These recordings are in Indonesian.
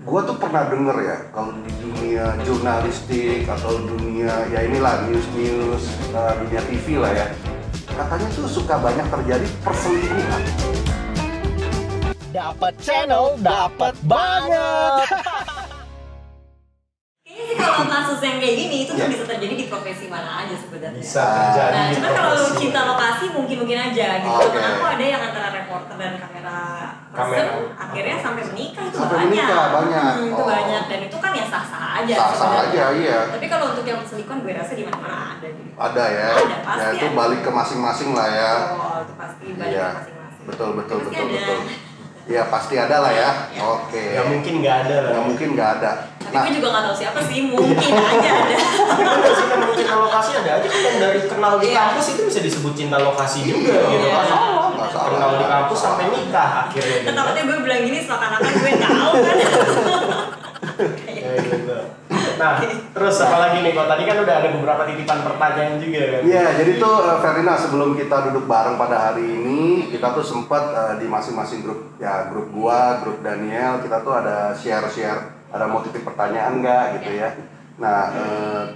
Gua tuh pernah denger ya, kalau di dunia jurnalistik atau dunia ya inilah news dunia TV lah ya, katanya tuh suka banyak terjadi perselingkuhan. Dapat channel, dapat banget. Kayaknya sih kalau kasus yang kayak gini itu tuh bisa terjadi di profesi mana aja sebenarnya. Bisa terjadi. Nah, di cuma kalau profesi. cinta lokasi mungkin aja gitu. Oke. Karena aku ada yang antara reporter dan kamera person, akhirnya sampai menikah itu Sampai banyak. menikah, banyak. Itu Oh. banyak dan itu kan ya sah-sah aja. Sah-sah sebenarnya. aja, iya. Tapi kalau untuk yang selingkuhan gue rasa di mana-mana ada gitu. Ada ya. Ada, pasti Ya itu ada. balik ke masing-masing lah ya. Oh, itu pasti balik Iya. ke masing-masing. Betul. Pasti ada. Ya pasti ada lah ya. Ya. Oke. Nggak mungkin nggak ada lah. Nggak mungkin nggak ada. Tapi gue juga nggak tahu siapa sih, mungkin aja ada. Tapi kan dari cinta cinta lokasi ada aja kan, yang dari kenal di Iya. kampus itu bisa disebut cinta lokasi juga Iya, gitu nggak kan. salah, nggak salah. Kenal di kampus Nggak sampai salah. nikah akhirnya. gitu. Takutnya gue bilang gini seakan-akan gue tahu kan. Kayak gitu. Nah, terus apa lagi nih? Kok tadi kan udah ada beberapa titipan pertanyaan juga kan. Iya, jadi tuh Verina, sebelum kita duduk bareng pada hari ini, kita tuh sempat di masing-masing grup, ya grup gua, grup Daniel, kita tuh ada share-share, ada mau titip pertanyaan nggak gitu ya. Nah,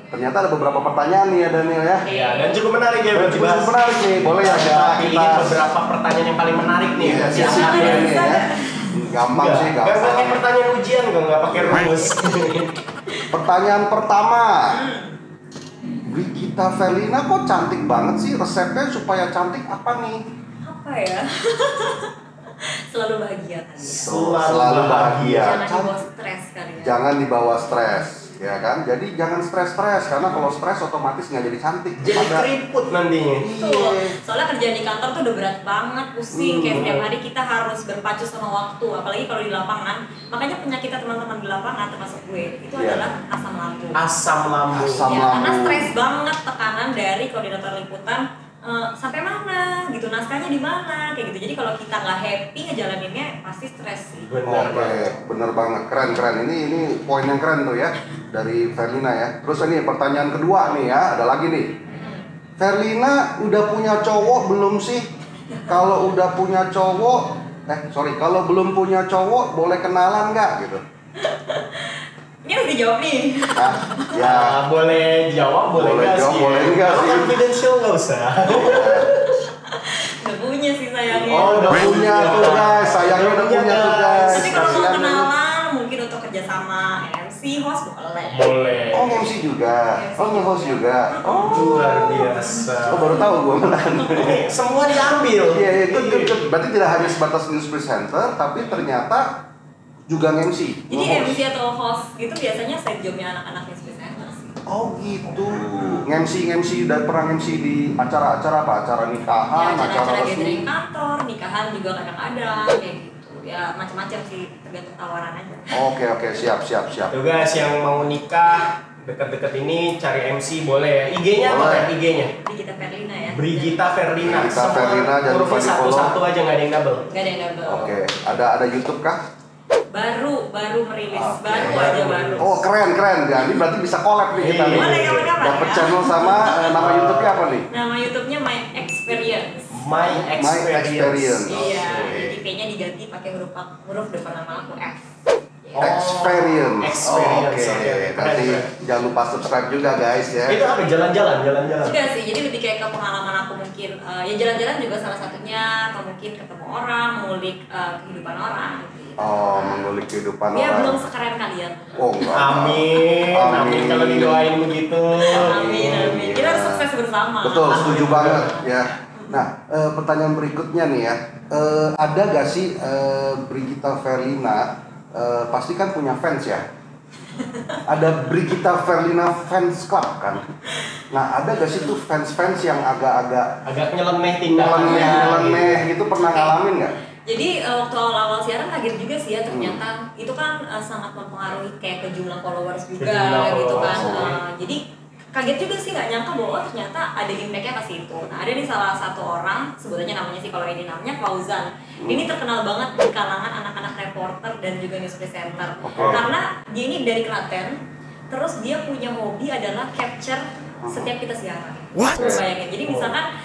ternyata ada beberapa pertanyaan nih ya Daniel ya. Iya, dan cukup menarik ya buat Cukup dibahas. menarik nih, boleh ya Ada pilih beberapa pertanyaan yang paling menarik nih. Iya, buat siap siapa nih nih? ya. Gampang sih, Nggak pakai gampang. pertanyaan ujian kok, nggak pakai rumus. Pertanyaan pertama. Brigita Verlina kok cantik banget sih, resepnya supaya cantik apa nih? Apa ya? Selalu bahagia kan ya. Selalu bahagia. Jangan dibawa stres kali ya. Jangan dibawa stres, ya kan? Jadi jangan stres-stres, karena kalau stres otomatis nggak jadi cantik. Jadi keriput nantinya. Betul. Soalnya kerjaan di kantor tuh udah berat banget, pusing. Kayak setiap hari kita harus berpacu sama waktu, apalagi kalau di lapangan. Makanya penyakit teman-teman di lapangan termasuk gue itu Iya. adalah asam lambung. Asam lambung. Asam Ya, karena lambung. stres banget tekanan dari koordinator liputan. Sampai mana gitu, naskahnya di mana kayak gitu. Jadi kalau kita nggak happy ngejalaninnya pasti stres sih. Benar Oke, banget. bener banget, keren. Ini poin yang keren tuh ya dari Verlina ya. Terus ini pertanyaan kedua nih ya, ada lagi nih. Verlina udah punya cowok belum sih? Kalau udah punya cowok, kalau belum punya cowok boleh kenalan nggak gitu? Ini harus dijawab nih. Nah, ya. Boleh jawab, boleh Boleh nggak jawab, sih? boleh nggak Kalau sih? confidential nggak usah. Udah punya sih sayangnya. Oh, udah punya tuh guys, sayangnya udah punya tuh guys. Tapi kalau mau Kasihan kenalan mungkin untuk kerjasama MC host boleh. Boleh. Oh, MC juga. Oh, nge-host juga. Oh, Luar biasa. oh baru tahu gue malahan. Semua diambil. Iya, good. Berarti tidak hanya sebatas news presenter, tapi ternyata juga MC. Jadi MC atau host gitu biasanya side jobnya anak-anak news presenter sih. Oh gitu. MC dan pernah MC di acara-acara apa? Acara Ya, nikahan, acara-acara acara gathering resmi. kantor, nikahan juga kadang-kadang kayak gitu. Ya macam-macam sih, tergantung tawaran aja. Oke, siap. Tuh guys, yang mau nikah deket-deket ini cari MC boleh ya. IG-nya apa Boleh. kan IG-nya? Brigita Verlina ya. Brigita Verlina. Brigita Semua Verlina, jangan lupa hurufnya di-follow. satu-satu aja, nggak ada yang double. Gak ada yang double. Oke, ada YouTube kah? Baru merilis, Oke. baru aja baru. Oh, keren. Jadi berarti bisa collab nih kita nih. Boleh, kapan-kapan Dapat ya. channel sama nama YouTube-nya apa nih? Nama YouTube-nya My Experience. My Experience. Iya, Oke. jadi kayaknya diganti pakai huruf depan nama aku F. Oh, Experience. Experience. Oke. Oke. Nanti jangan lupa subscribe juga guys ya. Itu apa? Jalan-jalan. Enggak sih, jadi lebih kayak ke pengalaman aku mungkin ya jalan-jalan juga salah satunya, atau mungkin ketemu orang, ngulik kehidupan orang gitu. Oh, mengulik kehidupan Ya orang. belum sekeren kalian. Oh, enggak. Amin kalau didoain begitu. Amin. Kita harus sukses bersama. Betul, setuju banget ya. Nah, pertanyaan berikutnya nih ya. Ada gak sih Brigita Verlina pasti kan punya fans ya? Ada Brigita Verlina fans club kan? Nah, ada gak sih tuh fans-fans yang agak-agak Agak nyeleneh tindakannya. nyeleneh gitu, pernah ngalamin nggak? Jadi waktu awal-awal siaran kaget juga sih ya, ternyata itu kan sangat mempengaruhi kayak ke jumlah followers juga Jumlah gitu kan. followers, Jadi kaget juga sih, nggak nyangka bahwa ternyata ada impact-nya ke situ. Nah, ada nih salah satu orang, sebutannya namanya sih, kalau ini namanya Fauzan. Ini terkenal banget di kalangan anak-anak reporter dan juga news presenter. Karena dia ini dari Klaten, terus dia punya hobi adalah capture setiap kita siaran. What? Bayangin. Jadi misalkan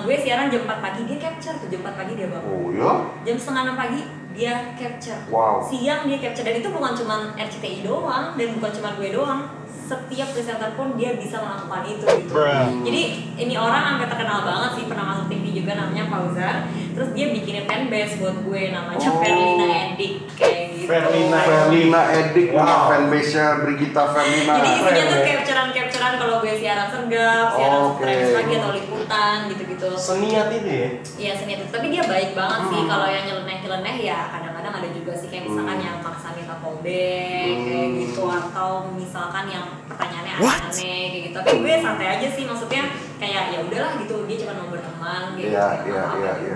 gue siaran jam 4 pagi, dia capture tuh jam 4 pagi dia bangun. Oh ya? Jam setengah 6 pagi dia capture. Wow. Siang dia capture, dan itu bukan cuma RCTI doang dan bukan cuma gue doang. Setiap presenter pun dia bisa melakukan itu gitu. Jadi ini orang sampai terkenal banget sih, pernah masuk TV juga namanya Fauzan. Terus dia bikinin fanbase buat gue namanya Verlina Edik kayak gitu. Verlina Edik, fanbase-nya Brigita Verlina. Jadi isinya tuh capturean kalau gue siaran sergap, siaran Trends Pagi atau liputan gitu-gitu. Seniat itu ya? Iya seniat itu, tapi dia baik banget sih. Kalau yang nyeleneh ya kadang-kadang ada juga sih kayak misalkan yang maksa minta callback kayak gitu, atau misalkan yang pertanyaannya aneh kayak gitu. Tapi gue santai aja sih, maksudnya kayak ya udahlah gitu, dia cuma mau berteman gitu. Iya.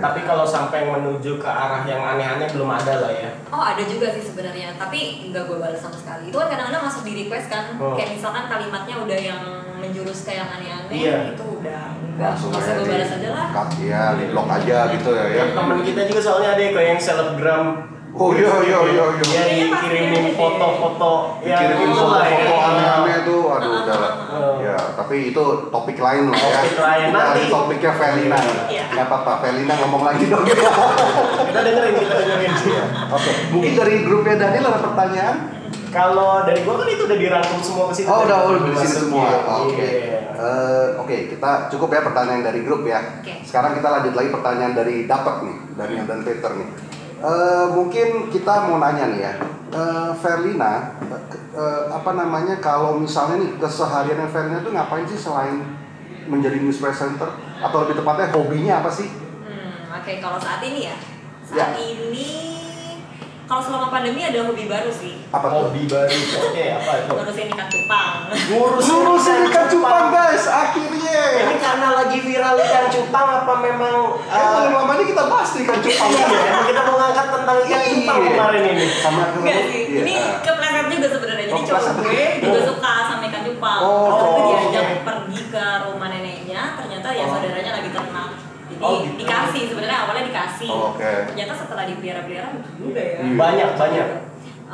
Tapi kalau sampai menuju ke arah yang aneh-aneh belum ada lah ya. Oh ada juga sih sebenarnya, tapi nggak gue balas sama sekali. Itu kan kadang-kadang masuk di request kan, kayak misalkan kalimatnya udah yang menjurus ke yang aneh, itu udah langsung nggak usah gue balas aja lah. Iya, di blok aja gitu ya. Temen kita juga soalnya ada yang selebgram. Oh iya. Dia dikirimin foto-foto Dikirimin foto-foto aneh-aneh tuh, aduh udah lah. Ya, tapi itu topik lain lah ya. Topik lain nanti. Topiknya Verlina. Nggak apa-apa, Verlina ngomong lagi dong. Kita dengerin. Oke, mungkin dari grupnya Daniel ada pertanyaan? Kalau dari gua kan itu udah dirangkum semua ke situ. Oh, udah di sini semua. Oke. Iya. Oke, kita cukup ya pertanyaan dari grup ya. Sekarang kita lanjut lagi pertanyaan dari Dapat nih, Daniel dan Peter nih. Mungkin kita mau nanya nih ya, Verlina, kalau misalnya nih kesehariannya Verlina tuh ngapain sih selain menjadi news presenter, atau lebih tepatnya hobinya apa sih? Oke, kalau saat ini ya, ini kalau selama pandemi ada hobi baru sih. Apa tuh? Hobi baru? Oke, apa itu? Ngurusin ikan cupang. Ngurusin ikan cupang guys, akhirnya. Ini karena lagi viral ikan cupang apa memang? Paling lama ini kita bahas ikan cupang. Emang kita mau ngangkat tentang ikan cupang kemarin ini. Enggak sih, ini kepleset juga sebenarnya. Jadi cowok gue juga suka sama ikan cupang. Waktu itu diajak pergi ke rumah neneknya, ternyata ya saudaranya lagi ternak. Jadi dikasih, sebenarnya awalnya dikasih. Ternyata setelah dipelihara-pelihara juga ya. Banyak.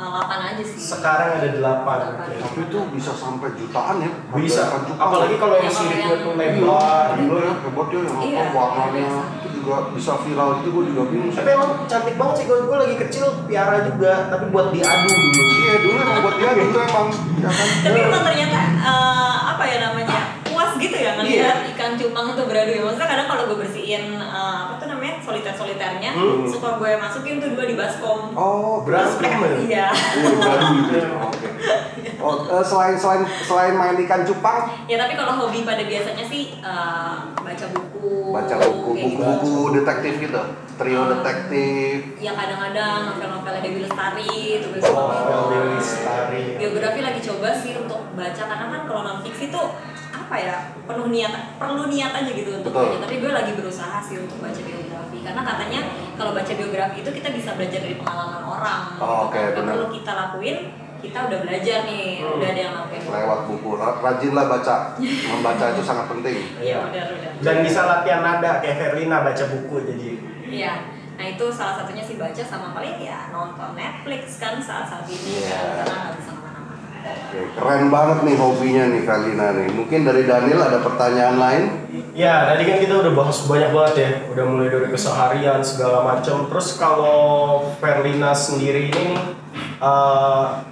8 aja sih. Sekarang ada 8. Tapi itu bisa sampai jutaan ya. Bisa. Apalagi kalau yang siripnya tuh lebar. Gila ya, hebatnya yang warnanya itu juga bisa viral, itu gue juga bingung. Tapi emang cantik banget sih, gue lagi kecil piara juga, tapi buat diadu dulu. Iya, dulu emang buat diadu itu emang. Tapi emang ternyata apa ya namanya, puas gitu ya ngelihat ikan cupang tuh beradu ya. Maksudnya kadang kalau gue bersihin soliter-soliternya, suka gue masukin tuh 2 di baskom. Oh, beraskom ya? Iya. Beradu gitu. Oke. Selain main ikan cupang? Ya tapi kalau hobi pada biasanya sih baca buku. Buku-buku detektif gitu. Trio detektif. Ya kadang-kadang novel-novelnya Dewi Lestari itu gue suka. Dewi Lestari. Biografi lagi coba sih untuk baca, karena kan kalau non fiksi tuh apa ya, perlu niat aja gitu untuk baca. Tapi gue lagi berusaha sih untuk baca biografi, karena katanya kalau baca biografi itu kita bisa belajar dari pengalaman orang. Benar. Kalau kita lakuin, kita udah belajar nih, udah ada yang lakuin. Lewat buku, rajinlah baca. Membaca itu sangat penting. Iya, benar. Dan bisa latihan nada kayak Verlina baca buku jadi. Iya. Nah itu salah satunya sih baca, sama paling ya nonton Netflix kan saat ini karena nggak bisa kemana-mana. Oke, keren banget nih hobinya nih Verlina nih. Mungkin dari Daniel ada pertanyaan lain? Ya, tadi kan kita udah bahas banyak banget ya. Udah mulai dari keseharian segala macam. Terus kalau Verlina sendiri ini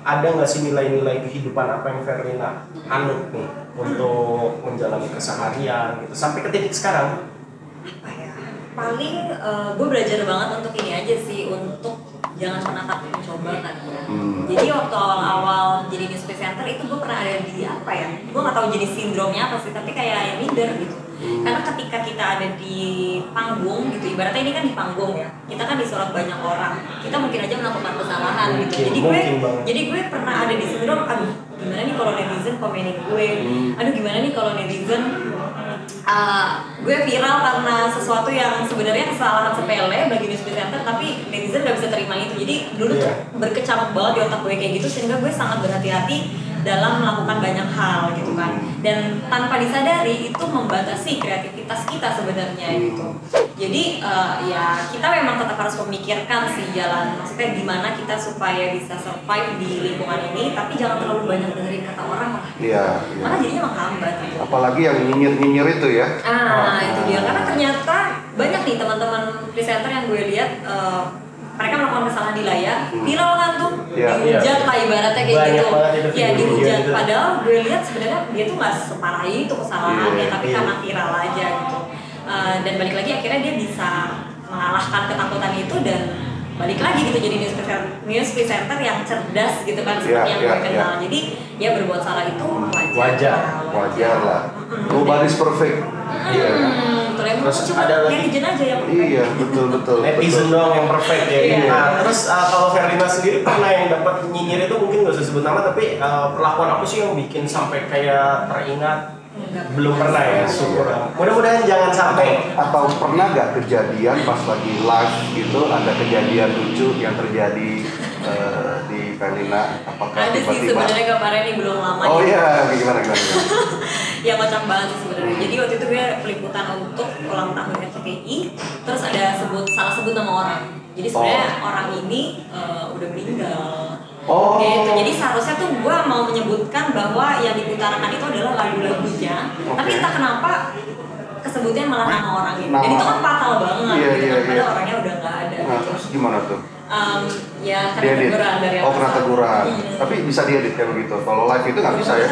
ada nggak sih nilai-nilai kehidupan apa yang Verlina anut nih untuk menjalani keseharian gitu sampai ke titik sekarang? Apa ya? Paling gue belajar banget untuk ini aja sih, untuk jangan pernah takut mencoba kan ya. Jadi waktu awal-awal jadi news presenter itu gue pernah ada di apa ya, gue nggak tahu jenis sindromnya apa sih, tapi kayak minder gitu. Karena ketika kita ada di panggung gitu, ibaratnya ini kan di panggung ya, kita kan disorot banyak orang, kita mungkin aja melakukan kesalahan gitu. Jadi gue pernah ada di sindrom, aduh gimana nih kalau netizen komenin gue, aduh gimana nih kalau netizen gue viral karena sesuatu yang sebenarnya kesalahan sepele bagi news presenter, tapi netizen gak bisa terima itu. Jadi dulu tuh berkecamuk banget di otak gue kayak gitu, sehingga gue sangat berhati-hati dalam melakukan banyak hal gitu kan. Dan tanpa disadari itu membatasi kreativitas kita sebenarnya gitu. Jadi ya kita memang tetap harus memikirkan sih jalan, maksudnya gimana kita supaya bisa survive di lingkungan ini, tapi jangan terlalu banyak dengerin kata orang lah. Iya. Karena jadinya menghambat gitu. Apalagi yang nyinyir itu ya. Itu dia, karena ternyata banyak nih teman-teman presenter yang gue lihat mereka melakukan kesalahan di layar, viral kan tuh, Iya. dihujat lah ibaratnya kayak Banyak gitu. banget itu Ya video-video dihujat, gitu. padahal gue lihat sebenarnya dia tuh nggak separah itu kesalahannya, Iya, tapi iya. karena viral aja gitu. Dan balik lagi akhirnya dia bisa mengalahkan ketakutan itu dan balik lagi gitu jadi news presenter yang cerdas gitu kan seperti yang gue kenal. Jadi ya berbuat salah itu Wajar lah. Nobody's perfect. Iya kan? Betul, yang Terus cuma ada lagi. netizen aja yang Iya, betul. Netizen doang yang perfect ya. Iya. Nah, terus kalau Ferdina sendiri pernah yang dapat nyinyir itu mungkin gak usah sebut nama, tapi perlakuan apa sih yang bikin sampai kayak teringat? Belum pernah ya, syukur. Mudah-mudahan jangan sampai. Atau pernah gak kejadian pas lagi live gitu ada kejadian lucu yang terjadi di Felina? Apakah ada sih tiba-tiba? sebenarnya kemarin nih belum lama Oh ya. iya, gimana? Ya kocak banget sih sebenarnya. Jadi waktu itu gue peliputan untuk ulang tahun RCTI, terus ada salah sebut nama orang. Jadi sebenarnya orang ini udah meninggal. Oh. Gitu. Jadi seharusnya tuh gue mau menyebutkan bahwa yang diputarakan itu adalah lagu-lagunya, tapi entah kenapa kesebutnya malah nama orang itu. Dan itu kan fatal banget. Iya, gitu iya, kan, iya. padahal orangnya udah nggak ada. Nah, Gitu. terus gimana tuh? Ya kena Diedit? teguran dari Oh, kena atasan. teguran. Hmm. Tapi bisa diedit kayak begitu. Kalau live itu nggak bisa ya?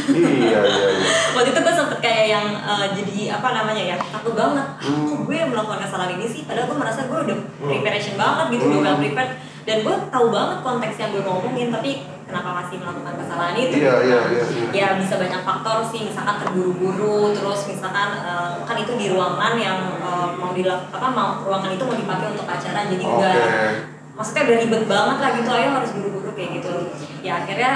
Iya. Waktu itu gue sempet kayak yang jadi apa namanya ya, takut banget. Kok gue melakukan kesalahan ini sih? Padahal gue merasa gue udah preparation banget gitu, udah well prepared. Dan gue tahu banget konteks yang gue ngomongin, tapi kenapa masih melakukan kesalahan itu? Iya. Ya bisa banyak faktor sih, misalkan terburu-buru, terus misalkan kan itu di ruangan yang ruangan itu mau dipakai untuk acara, jadi maksudnya udah ribet banget lah gitu, ayo harus buru-buru kayak gitu. Ya akhirnya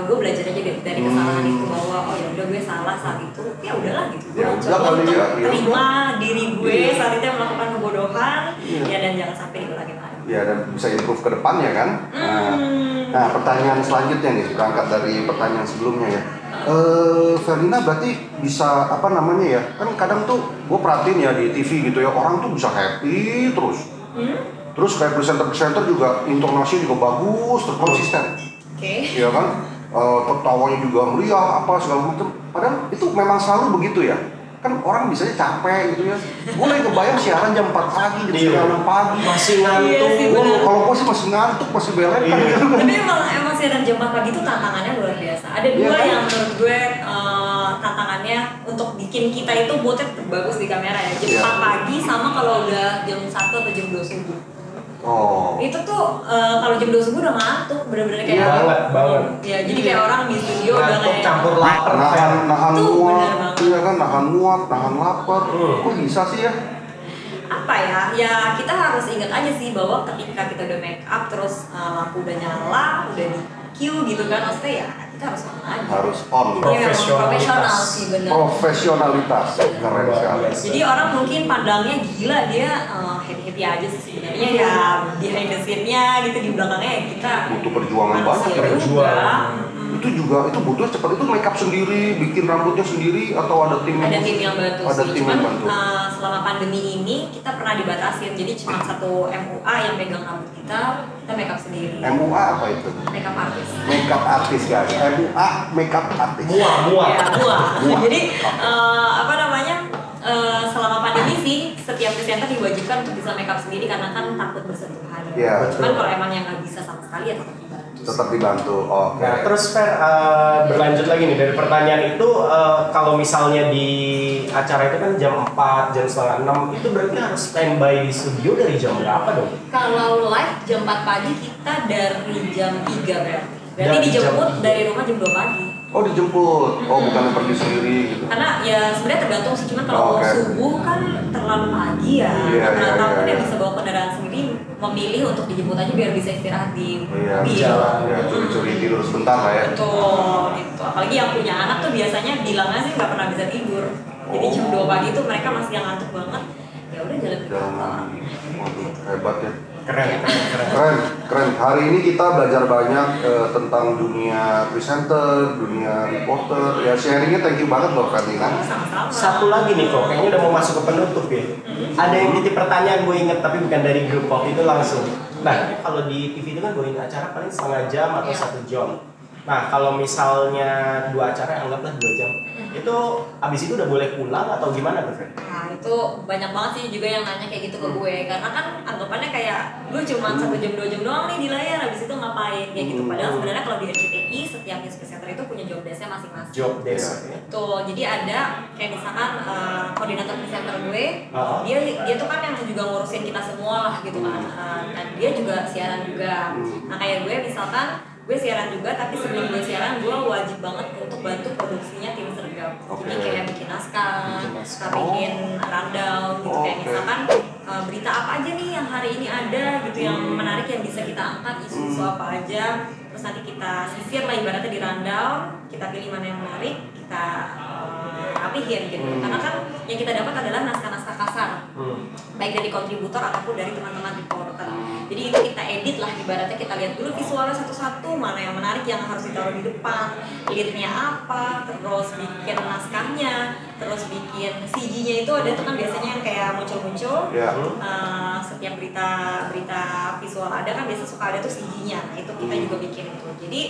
gue belajar aja dari kesalahan itu bahwa oh ya udah gue salah saat itu, ya udahlah gitu. Gue Ya coba udah kali untuk ya, terima diri gue Iya. saat itu yang melakukan kebodohan, Iya. ya dan jangan sampai diulangin lagi. Ya, dan bisa improve ke depannya kan. Nah, pertanyaan selanjutnya nih, berangkat dari pertanyaan sebelumnya ya. Felina berarti bisa apa namanya ya? Kan kadang tuh gue perhatiin ya di TV gitu ya, orang tuh bisa happy terus. Terus kayak presenter juga intonasi juga bagus, terkonsisten. Oke. Iya kan? Tertawanya juga meriah apa segala macam. Padahal itu memang selalu begitu ya. Kan orang biasanya capek gitu ya. Gue lagi kebayang siaran jam 4 pagi, jam 9 pagi. Masih Iya ngantuk. sih, bener. Kalau gue sih masih ngantuk, masih belek kan gitu kan. Tapi emang siaran jam 4 pagi itu tantangannya luar biasa. Ada Iya dua kan? yang menurut gue tantangannya untuk bikin kita itu moodnya bagus di kamera ya. Jam Iya. 4 pagi sama kalau udah jam 1 atau jam 2 subuh. Oh. Itu tuh kalau jam 2 subuh udah ngantuk, bener-bener kayak Banget. Ya, jadi kayak orang di studio udah Ngantuk kayak campur lapar. Nahan Tuh, muat, bener banget. iya kan, nahan lapar. Kok bisa sih ya? apa ya? Ya kita harus ingat aja sih bahwa ketika kita udah make up terus lampu udah nyala, udah di cue gitu kan, maksudnya ya kita harus on aja. Harus on. Jadi memang profesional sih bener. Profesionalitas, keren sekali. Jadi orang mungkin pandangnya gila dia happy aja sih sebenarnya ya behind the scene-nya gitu di belakangnya ya kita Butuh perjuangan banyak manusia ya. juga. Itu butuh cepat, itu make up sendiri, bikin rambutnya sendiri atau ada tim Ada tim yang bantu Ada sih, tim cuman yang bantu. selama pandemi ini kita pernah dibatasin, jadi cuma satu MUA yang pegang rambut kita make up sendiri. MUA apa itu? Make up artist. Make up artist guys. MUA make up artist. Muah. Ya, buah. Buah. Jadi apa namanya? Selama pandemi sih setiap presenter diwajibkan untuk bisa make up sendiri karena kan takut bersentuhan. Iya. Cuman kalau emang yang nggak bisa sama sekali ya tetap dibantu. Tetap dibantu. Oke. Nah, terus Fer, berlanjut lagi nih dari pertanyaan itu, kalau misalnya di acara itu kan jam 4, jam setengah 6, itu berarti harus standby di studio dari jam berapa dong? Kalau live jam 4 pagi kita dari jam 3 berarti. Berarti Dari dijemput jam- dari rumah jam 2 pagi. Oh dijemput. Oh bukan pergi sendiri gitu. Karena ya sebenarnya tergantung sih, cuman kalau Oke. subuh kan terlalu pagi ya. Iya, Rata-rata iya, pun iya. yang bisa bawa kendaraan sendiri memilih untuk dijemput aja biar bisa istirahat di Iya. mobil. Jalan. Ya curi-curi tidur sebentar lah ya. Betul, gitu. Apalagi yang punya anak tuh biasanya bilangnya sih nggak pernah bisa tidur. Jadi jam 2 pagi tuh mereka masih yang ngantuk banget. Ya udah jalan ke Jalan kantor. lagi. Waduh, hebat ya. Keren. Keren. Hari ini kita belajar banyak tentang dunia presenter, dunia reporter. Ya sharingnya thank you banget loh Ferdina. Sama-sama. Satu lagi nih kok, kayaknya udah mau masuk ke penutup ya. Ada yang titip pertanyaan gue inget tapi bukan dari grup waktu itu langsung. Nah, kalau di TV itu kan bawain acara paling setengah jam atau Iya. 1 jam. Nah, kalau misalnya 2 acara, anggaplah 2 jam. Itu abis itu udah boleh pulang atau gimana tuh, Fer? Nah itu banyak banget sih juga yang nanya kayak gitu ke gue. Karena kan anggapannya kayak lu cuma 1 jam 2 jam doang nih di layar, abis itu ngapain kayak gitu. Padahal sebenarnya kalau di RCTI setiap news presenter itu punya job desk-nya masing-masing. Job desk ya. Tuh, jadi ada kayak misalkan koordinator presenter gue, dia tuh kan yang juga ngurusin kita semua lah gitu kan. Dan dia juga siaran juga. Nah kayak gue misalkan gue siaran juga, tapi sebelum gue siaran gue wajib banget untuk bantu produksinya tim sergap. Jadi kayak bikin naskah, bikin rundown gitu, kayak misalkan berita apa aja nih yang hari ini ada gitu yang menarik yang bisa kita angkat, isu-isu apa aja, terus nanti kita sisir lah ibaratnya di rundown, kita pilih mana yang menarik, kita rapihin gitu. Karena kan yang kita dapat adalah naskah-naskah kasar, baik dari kontributor ataupun dari teman-teman reporter. Jadi itu kita edit lah ibaratnya, kita lihat dulu visualnya satu-satu, mana yang menarik yang harus ditaruh di depan, lead-nya apa, terus bikin naskahnya, terus bikin CG-nya itu ada tuh kan biasanya yang kayak muncul-muncul. Setiap berita visual ada kan biasa suka ada tuh CG-nya. Nah, itu kita juga bikin itu. Jadi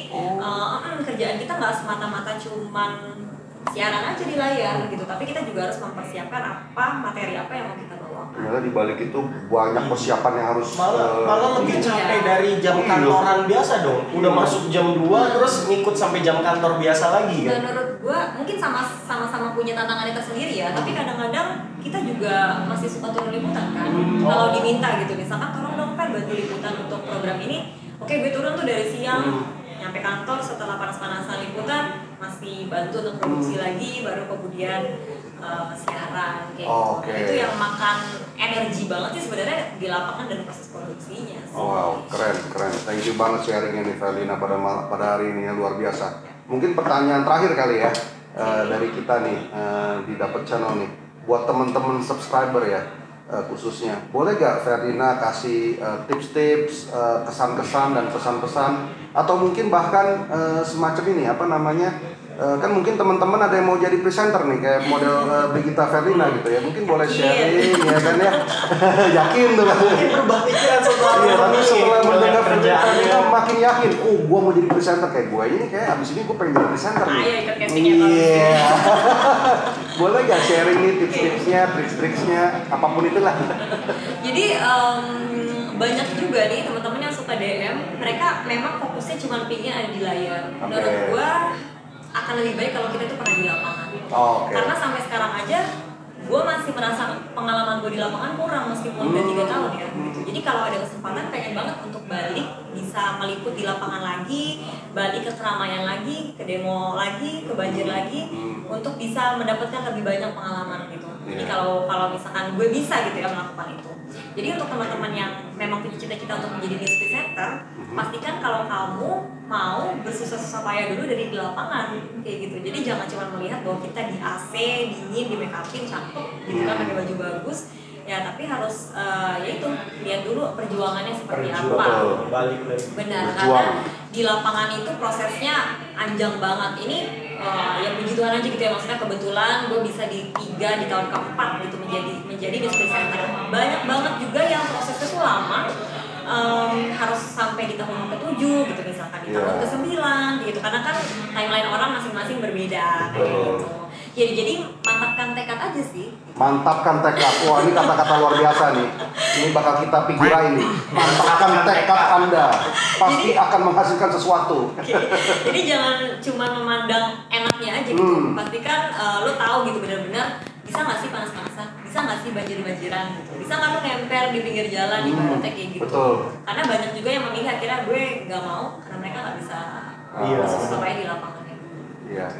kerjaan kita nggak semata-mata cuman siaran aja di layar gitu, tapi kita juga harus mempersiapkan materi apa yang mau kita bawakan. Ternyata di balik itu banyak persiapan yang harus malah lebih capek dari jam kantoran biasa dong. Udah masuk jam 2 terus ngikut sampai jam kantor biasa lagi kan. Menurut gua mungkin sama-sama punya tantangannya tersendiri ya, tapi kadang-kadang kita juga masih suka turun liputan kan. Kalau diminta gitu, misalkan tolong dong kan bantu liputan untuk program ini. Oke, gue turun tuh dari siang nyampe kantor, setelah panas-panasan liputan masih bantu untuk produksi lagi, baru kemudian siaran kayak gitu. Itu yang makan energi banget sih sebenarnya di lapangan dan proses produksinya. Wow, keren. Thank you banget sharingnya nih Felina pada hari ini ya, luar biasa. Mungkin pertanyaan terakhir kali ya dari kita nih di Dapet Channel nih, buat teman-teman subscriber ya khususnya, boleh gak Felina kasih tips-tips, kesan-kesan dan pesan-pesan, atau mungkin bahkan semacam ini apa namanya? Kan mungkin teman-teman ada yang mau jadi presenter nih kayak model Brigita Felina gitu ya, mungkin boleh sharing ya kan ya. Yakin tuh kan, Mungkin berubah pikiran setelah mendengar Felina makin yakin, gua mau jadi presenter kayak gue ini, kayak abis ini gue pengen jadi presenter nih. Ayo ikut casting ya. Boleh gak sharing nih tips-tipsnya, trik-triknya, apapun itulah. Jadi banyak juga nih teman-teman yang suka DM, mereka memang fokusnya cuma pingin ada di layar. Menurut gua akan lebih baik kalau kita tuh pernah di lapangan. Karena sampai sekarang aja gue masih merasa pengalaman gue di lapangan kurang meskipun udah 3 tahun ya gitu. Jadi kalau ada kesempatan pengen banget untuk balik, bisa meliput di lapangan lagi, balik ke keramaian lagi, ke demo lagi, ke banjir lagi, untuk bisa mendapatkan lebih banyak pengalaman gitu. Jadi kalau misalkan gue bisa gitu ya melakukan itu. Jadi untuk teman-teman yang memang punya cita-cita untuk menjadi news presenter, pastikan kalau kamu mau bersusah-susah payah dulu dari di lapangan kayak gitu. Jadi jangan cuma melihat bahwa kita di AC, dingin, di make upin, cakep gitu kan, pakai baju bagus. Ya tapi harus ya itu lihat dulu perjuangannya seperti apa. Balik lagi. Benar, karena di lapangan itu prosesnya anjang banget. Ini ya puji Tuhan aja gitu ya, maksudnya kebetulan gue bisa di 3 di tahun keempat gitu menjadi news presenter. Banyak banget juga yang prosesnya tuh lama. Harus sampai di tahun ke-7 gitu misalkan, di tahun ke-9 gitu, karena kan timeline orang masing-masing berbeda kayak gitu. Jadi mantapkan tekad aja sih. Mantapkan tekad. Wah, ini kata-kata luar biasa nih. Ini bakal kita figurain nih. Mantapkan tekad Anda. Pasti akan menghasilkan sesuatu. Jadi jangan cuma memandang enaknya aja gitu. Pastikan lo tahu gitu benar-benar bisa nggak sih panas-panasan, bisa nggak sih banjir-banjiran gitu, bisa nggak lo nempel di pinggir jalan ibaratnya kayak gitu. Karena banyak juga yang memilih akhirnya gue nggak mau karena mereka nggak bisa sesuai di lapangan.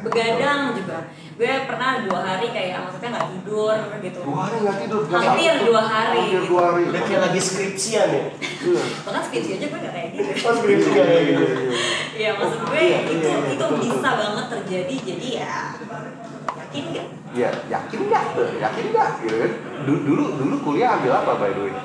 Begadang juga, gue pernah 2 hari kayak maksudnya nggak tidur gitu. 2 hari nggak tidur? Hampir 2 hari. Udah kayak lagi skripsian ya? Bahkan skripsi aja gue nggak kayak gitu. Skripsi kayak gitu. Iya, maksud gue itu bisa banget terjadi. Jadi ya yakin nggak? Iya, yakin nggak gitu kan. Dulu kuliah ambil apa by the way?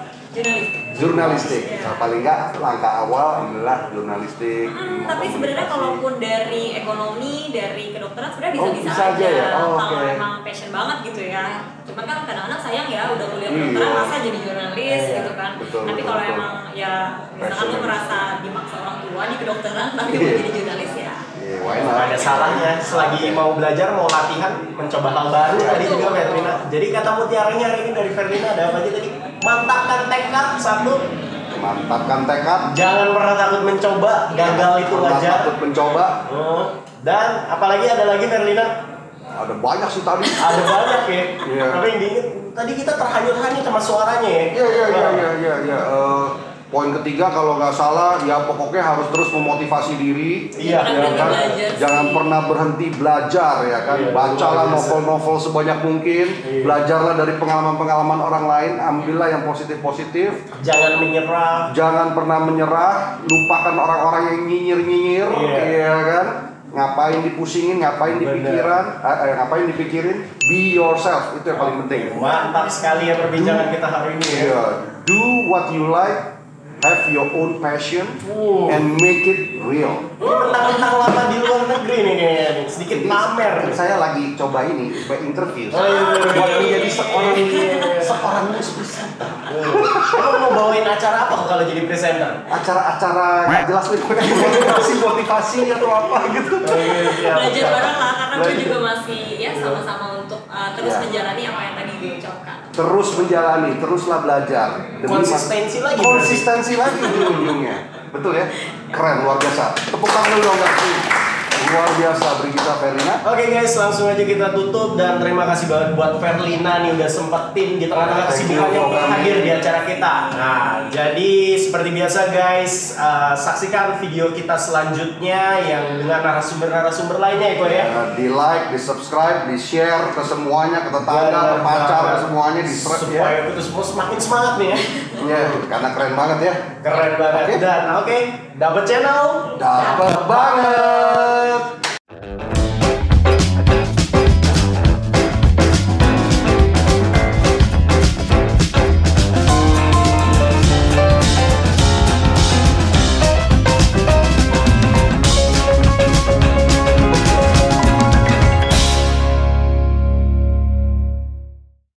Jurnalistik. Nah, paling nggak langkah awal adalah jurnalistik. Tapi sebenarnya kalaupun dari ekonomi, dari kedokteran sebenarnya bisa aja ya. Kalau emang passion banget gitu ya. Cuma kan kadang-kadang sayang ya udah kuliah kedokteran masa jadi jurnalis gitu kan. Tapi kalau emang ya misalkan lu merasa dimaksa orang tua di kedokteran tapi mau jadi jurnalis ya. why not? Nggak ada salahnya, selagi mau belajar, mau latihan, mencoba hal baru tadi juga Verlina. Jadi kata mutiaranya hari ini dari Verlina ada apa aja tadi? Mantapkan tekad, satu. Mantapkan tekad. Jangan pernah takut mencoba, gagal itu Pernah wajar. takut mencoba. Dan apalagi ada lagi Verlina? Ada banyak sih tadi. Ada banyak ya. Iya. Tapi yang diingat tadi kita terhanyut-hanyut sama suaranya ya. Iya. Poin ketiga kalau nggak salah ya pokoknya harus terus memotivasi diri. Iya. Ya kan? Belajar. Jangan pernah berhenti belajar ya kan. Iya, Bacalah luar biasa. novel-novel sebanyak mungkin. Iya. Belajarlah dari pengalaman-pengalaman orang lain. Ambillah yang positif-positif. Jangan menyerah. Jangan pernah menyerah. Lupakan orang-orang yang nyinyir-nyinyir. Iya. Iya kan. Ngapain dipusingin, ngapain ngapain dipikirin. Be yourself, itu yang paling penting. Mantap sekali ya perbincangan kita hari ini ya. Yeah. Do what you like, have your own passion, and make it real. Ini mentang-mentang lama di luar negeri nih kayaknya nih. Sedikit pamer. Saya lagi coba ini, coba interview. Oh, iya. Buat menjadi seorang news presenter. Emang mau bawain acara apa kalau jadi presenter? Acara-acara nggak jelas nih, motivasi atau apa gitu. Belajar bareng lah, karena gue Belajar. juga masih ya sama-sama untuk terus Ya. menjalani apa yang tadi diucapkan. Terus menjalani, teruslah belajar. Konsistensi lagi. Konsistensi lagi ujung-ujungnya. Betul ya? Keren, luar biasa. Tepuk tangan dulu dong, Kak. Luar biasa Brigita Verlina. Oke guys, langsung aja kita tutup dan terima kasih banget buat Verlina nih udah sempetin di tengah-tengah kesibukannya untuk hadir di acara kita. Nah, jadi seperti biasa guys, saksikan video kita selanjutnya yang dengan narasumber-narasumber lainnya ya, ya. Di like, di subscribe, di share ke semuanya, ke tetangga, ke pacar, ke semuanya di share ya. Supaya kita semua semakin semangat nih ya. Ya, karena keren banget ya. Keren banget. Oke. Dan oke, dapat channel. Dapat banget.